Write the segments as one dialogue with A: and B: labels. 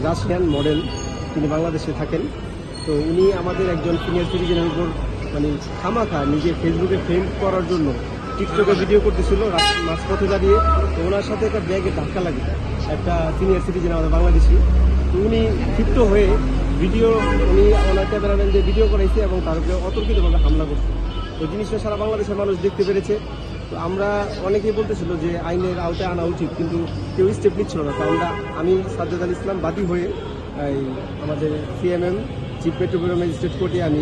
A: Russian model, তিনি বাংলাদেশে থাকেন। তো উনি আমাদের একজন সিনিয়র সিটিজেনের উপর মানে খামাখা নিজের ফেসবুকে ফ্রেম করার জন্য টিকটকে ভিডিও করতেছিল মাঝপথে দাঁড়িয়ে। তো ওনার সাথে একটা ব্যাগে ধাক্কা লাগে একটা সিনিয়র সিটিজেন আমাদের বাংলাদেশি। তো উনি ক্ষিপ্ত হয়ে ভিডিও ওনার ক্যামেরাম্যান যে ভিডিও করাইছে এবং তার উপরে অতর্কিতভাবে হামলা করছে। তো জিনিসটা সারা বাংলাদেশের মানুষ দেখতে পেরেছে। তো আমরা অনেকেই বলতেছিল যে আইনের আওতায় আনা উচিত, কিন্তু কেউ স্টেপ নিচ্ছিল না। তো আমি সাজ্জাদ আল ইসলাম বাদী হয়ে আমাদের সিএমএম চিফ মেট্রোপলিটন ম্যাজিস্ট্রেট কোর্টে আমি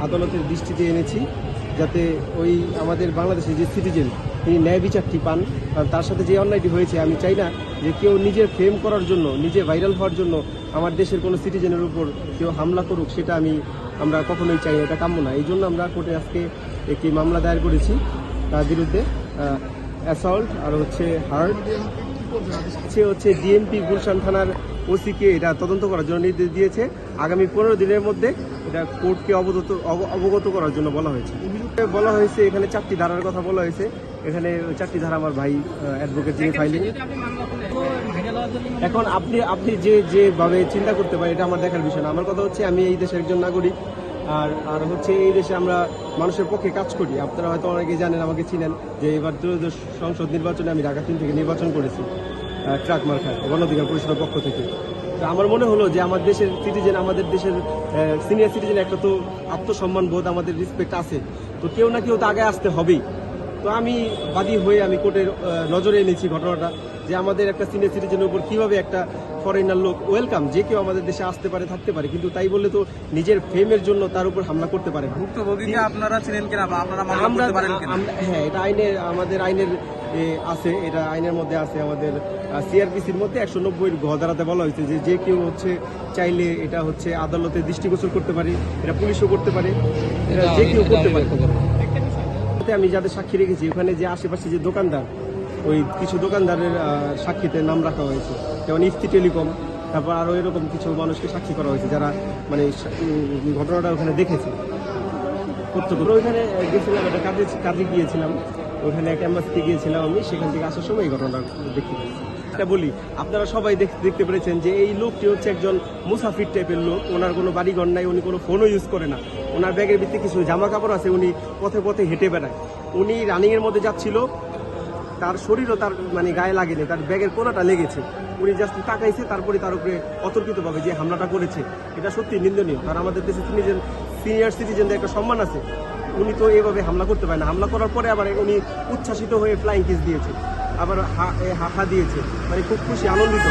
A: আদালতের দৃষ্টিতে এনেছি, যাতে ওই আমাদের বাংলাদেশের যে সিটিজেন তিনি ন্যায় বিচারটি পান। কারণ তার সাথে যে অন্যায়টি হয়েছে, আমি চাই না যে কেউ নিজের ফেম করার জন্য, নিজে ভাইরাল হওয়ার জন্য আমার দেশের কোনো সিটিজেনের উপর কেউ হামলা করুক, সেটা আমরা কখনোই চাই না, এটা কাম্য না। এই জন্য আমরা কোর্টে আজকে একটি মামলা দায়ের করেছি তার বিরুদ্ধে, অ্যাসল্ট আর হার্ট। সে ডিএমপি গুলশান থানার ওসিকে এটা তদন্ত করার জন্য নির্দেশ দিয়েছে। আগামী 15 দিনের মধ্যে এটা কোর্টকে অবগত করার জন্য বলা হয়েছে। এখানে 4টি ধারার কথা বলা হয়েছে। এখানে 4টি ধারা আমার ভাই অ্যাডভোকেট যিনি ফাইলিং। এখন আপনি যেভাবে চিন্তা করতে পারেন, এটা আমার দেখার বিষয় না। আমার কথা হচ্ছে, আমি এই দেশের একজন নাগরিক, আর এই দেশে আমরা মানুষের পক্ষে কাজ করি। আপনারা হয়তো অনেকেই জানেন, আমাকে চিনেন, যে এবার ত্রয়োদশ সংসদ নির্বাচনে আমি ঢাকা 3 থেকে নির্বাচন করেছি ট্রাক মার্কায় গণ অধিকার পরিষদের পক্ষ থেকে। তো আমার মনে হলো যে আমার দেশের সিটিজেন, আমাদের দেশের সিনিয়র সিটিজেন, একটা তো আত্মসম্মান বোধ, আমাদের রেসপেক্ট আছে। তো কেউ না কেউ তো আগে আসতে হবেই। তো আমি বাদী হয়ে আমি কোর্টের নজরে এনেছি ঘটনাটা, যে আমাদের একটা সিনিয়র সিটিজেনের উপর কীভাবে একটা ফরেনার লোক, ওয়েলকাম, যে কেউ আমাদের দেশে আসতে পারে, থাকতে পারে, কিন্তু তাই বলে তো নিজের ফেমের জন্য তার উপর হামলা করতে পারে না।
B: আপনারা ছিলেন কিনা,
A: হ্যাঁ, এটা আমাদের আইনের আছে, এটা আইনের মধ্যে আছে। আমাদের সিআরপিসির মধ্যে 190 ঘ ধারাতে বলা হয়েছে যে কেউ চাইলে এটা আদালতে দৃষ্টিগোচর করতে পারে, এটা পুলিশও করতে পারে, এটা যে কেউ করতে পারে। আমি যাদের সাক্ষী রেখেছি, ওখানে যে আশেপাশে যে দোকানদার, ওই কিছু দোকানদারের সাক্ষীতে নাম রাখা হয়েছে, যেমন ইফতি টেলিকম, তারপর আরও এরকম কিছু মানুষকে সাক্ষী করা হয়েছে যারা মানে ঘটনাটা ওখানে দেখেছে। ওইখানে গেছিলাম, একটা কাজে গিয়েছিলাম, ওখানে একটা অ্যাম্বাসিতে গিয়েছিলাম আমি। সেখান থেকে আসার সময় এই ঘটনাটা দেখতে পেয়েছি। এটা বলি, আপনারা সবাই দেখতে পেরেছেন যে এই লোকটি একজন মুসাফির টাইপের লোক। ওনার কোনো বাড়িঘর নাই, উনি কোনো ফোনও ইউজ করে না। ওনার ব্যাগের ভিতরে কিছু জামা কাপড় আছে, উনি পথে পথে হেঁটে বেড়ায়। উনি রানিংয়ের মধ্যে যাচ্ছিল, তার শরীরও তার মানে গায়ে লাগেনি, তার ব্যাগের কোনাটা লেগেছে। উনি জাস্ট তাকাইছে, তারপরে তার উপরে অতর্কিতভাবে যে হামলাটা করেছে, এটা সত্যি নিন্দনীয়। কারণ আমাদের দেশে সিনিয়র সিটিজেনদের একটা সম্মান আছে। উনি তো এভাবে হামলা করতে পারে না। হামলা করার পরে আবার উনি উচ্ছ্বাসিত হয়ে ফ্লাইং কিস দিয়েছে, আবার হাহা দিয়েছে, মানে খুব খুশি, আনন্দিত।